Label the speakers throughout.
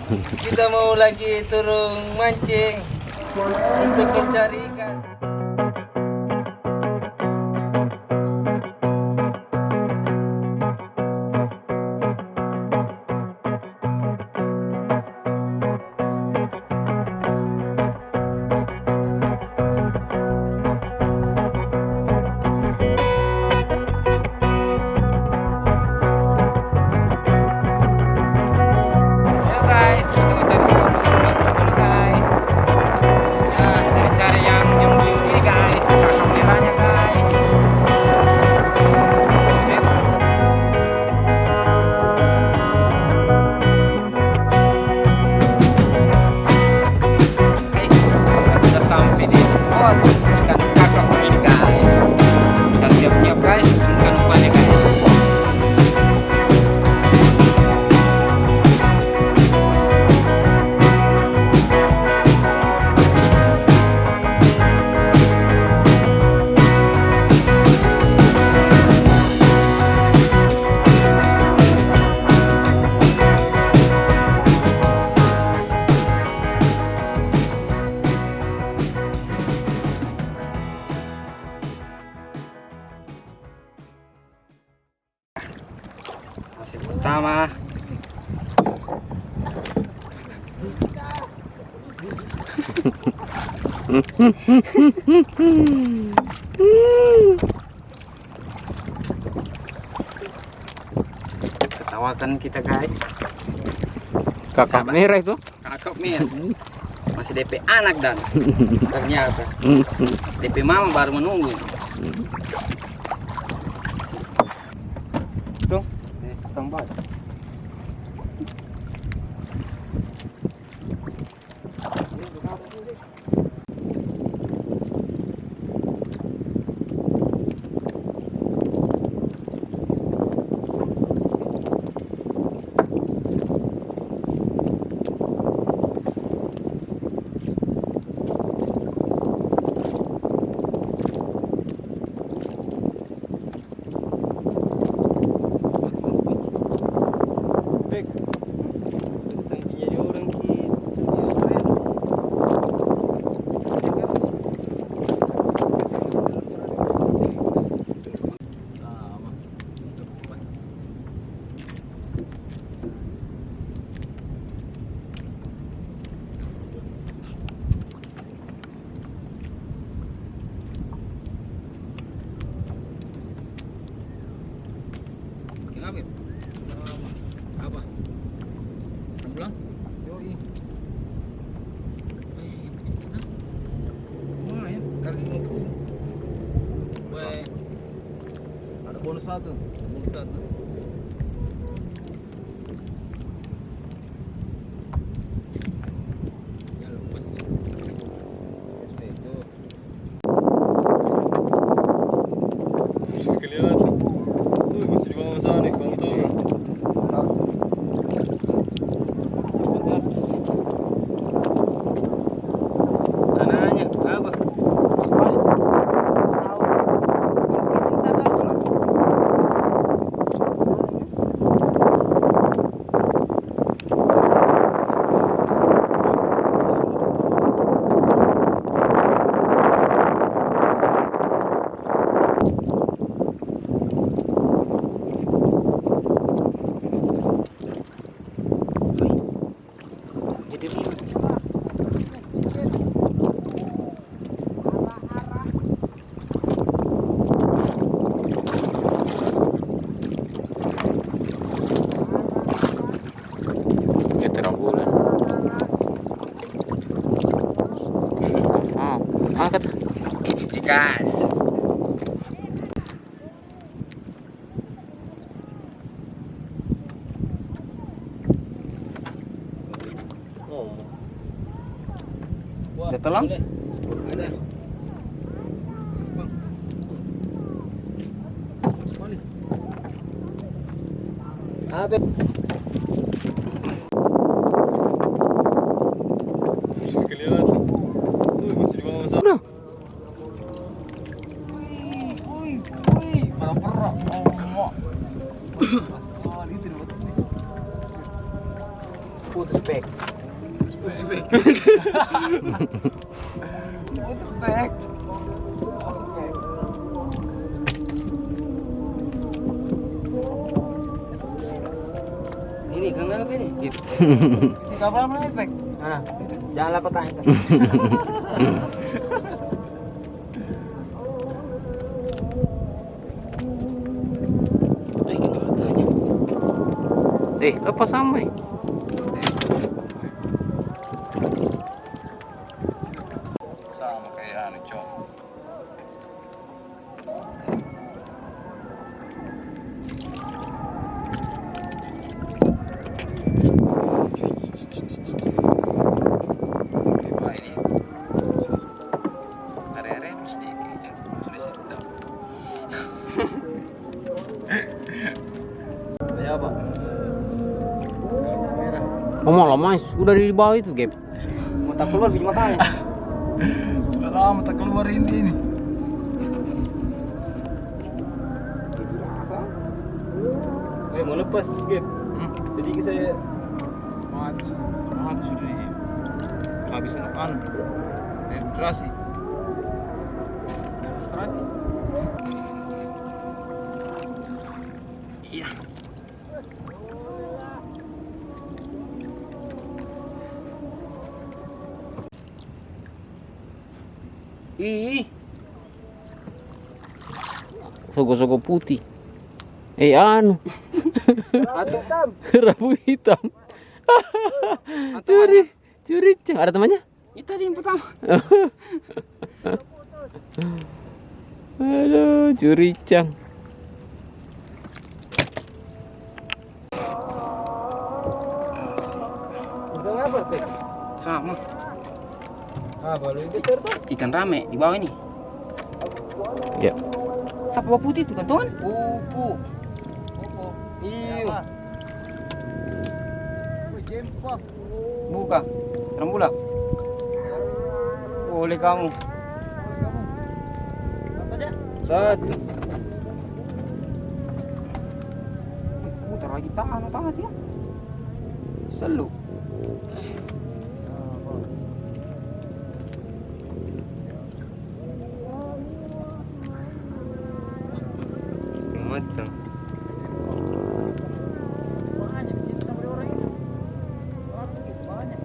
Speaker 1: Kita mau lagi turun mancing untuk mencari ikan. Hasil pertama. Ketawakan kita guys.
Speaker 2: Kakap merah itu.
Speaker 1: Kakap merah. Masih DP anak dan ternyata DP mama baru menunggu. Tuh, tambah.
Speaker 2: Apa? Pulang?
Speaker 1: Yoi. Lumayan kali 50.
Speaker 2: Weh,
Speaker 1: Ada bonus satu.
Speaker 2: bonus satu. Ya lepas ya.
Speaker 1: Itu.
Speaker 3: Kelihatan. Tuh mesti di bawah sana nih, kamu tahu kan?
Speaker 1: Anaknya apa?
Speaker 2: Angkat.
Speaker 1: Gas. Ada telang?
Speaker 2: Ada.
Speaker 1: Apa?
Speaker 3: Kelihatan. Tuh mesti di bawah sana.
Speaker 1: Putus pek. Itu spek. Spek. Ini kan apa ini? Gitu. Ini kapan mulai spek? Nah, janganlah kau tanya.
Speaker 2: Lepas sampai.
Speaker 3: Sama kayak anu cong. Wah ini area-area mesti sudah sedap.
Speaker 1: Ya, Pak.
Speaker 2: Oh mas, udah di bawah itu, Gap.
Speaker 1: Mata keluar biji matanya.
Speaker 3: Sudah lama tak keluar ini.
Speaker 1: Mau lepas, Gap. Sedikit saya
Speaker 3: Semangat sudah di kehabisan apaan? Demonstrasi.
Speaker 1: iya. Ih,
Speaker 2: Sogo-sogo putih. Anu.
Speaker 1: atau tam.
Speaker 2: Rabu hitam. Curi. Ada temannya?
Speaker 1: Itu tadi yang pertama.
Speaker 2: Aduh, curicang.
Speaker 1: Udah apa, Pak?
Speaker 3: Sama.
Speaker 1: Baru itu ikan rame di bawah ini.
Speaker 2: Ya.
Speaker 1: Apa putih itu kan, Tuan? Pupu. Iya. Buka. Rambula. Boleh kamu. Saja. Satu. Putar lagi tangan sih ya. Selu. Setengah matang. Banyak di situ sama orang itu. Banyak.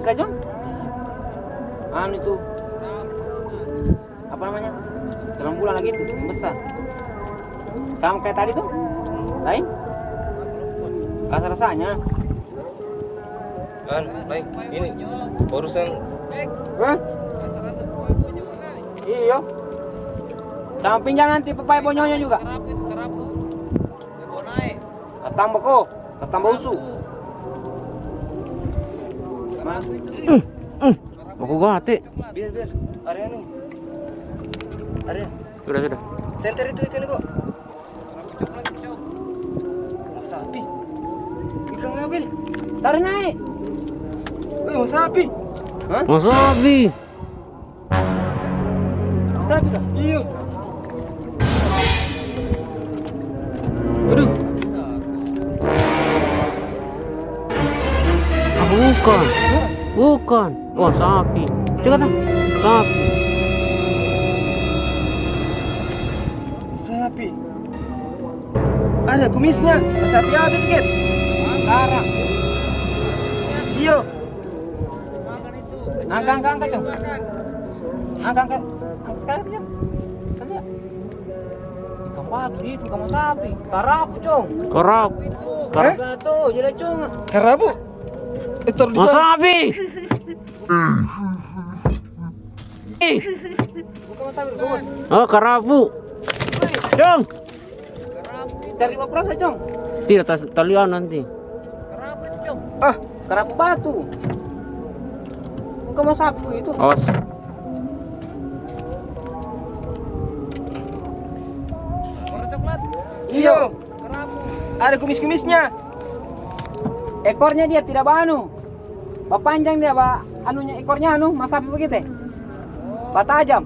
Speaker 1: Saja anu itu apa namanya dalam bulan lagi itu yang besar sama kayak tadi tuh lain rasanya
Speaker 3: Kan, baik. Ini barusan
Speaker 1: iya sama pinjam nanti pepaya bonyonya juga ketambah kok ketambah usu.
Speaker 2: Aku gate.
Speaker 1: Biar area nih area
Speaker 2: Sudah.
Speaker 1: center itu ikan kok sapi ikan ngapain tarik naik mau sapi hah
Speaker 2: Mas sapi.
Speaker 1: sapi kah iya
Speaker 2: Aduh. Bukan. Wah, sapi. Coba tak.
Speaker 1: sapi ada kumisnya sapi ada dikit sekarang iya angkat cong angkat sekarang sih cong kan ya ikan Batu itu kamu sapi. Karapu, Cong.
Speaker 2: Kerap. Kerap.
Speaker 1: Tuh, jadi Cong.
Speaker 3: Karabu. Itu di sana.
Speaker 2: Masabi.
Speaker 1: Bukan sapi, bukan.
Speaker 2: Oh, karabu. Jong.
Speaker 1: Karapu. Dari berapa, Cong?
Speaker 2: Tidak talian nanti.
Speaker 1: Karapu itu, Cong.
Speaker 3: Ah,
Speaker 1: Karapu batu. Bukan sapi itu.
Speaker 2: Awas.
Speaker 1: Warna coklat.
Speaker 3: iyo.
Speaker 1: Karapu.
Speaker 3: Ada kumis-kumisnya.
Speaker 1: Ekornya dia tidak banu. Panjang dia, anunya ekornya anu, mas sapi begitu. Tajam.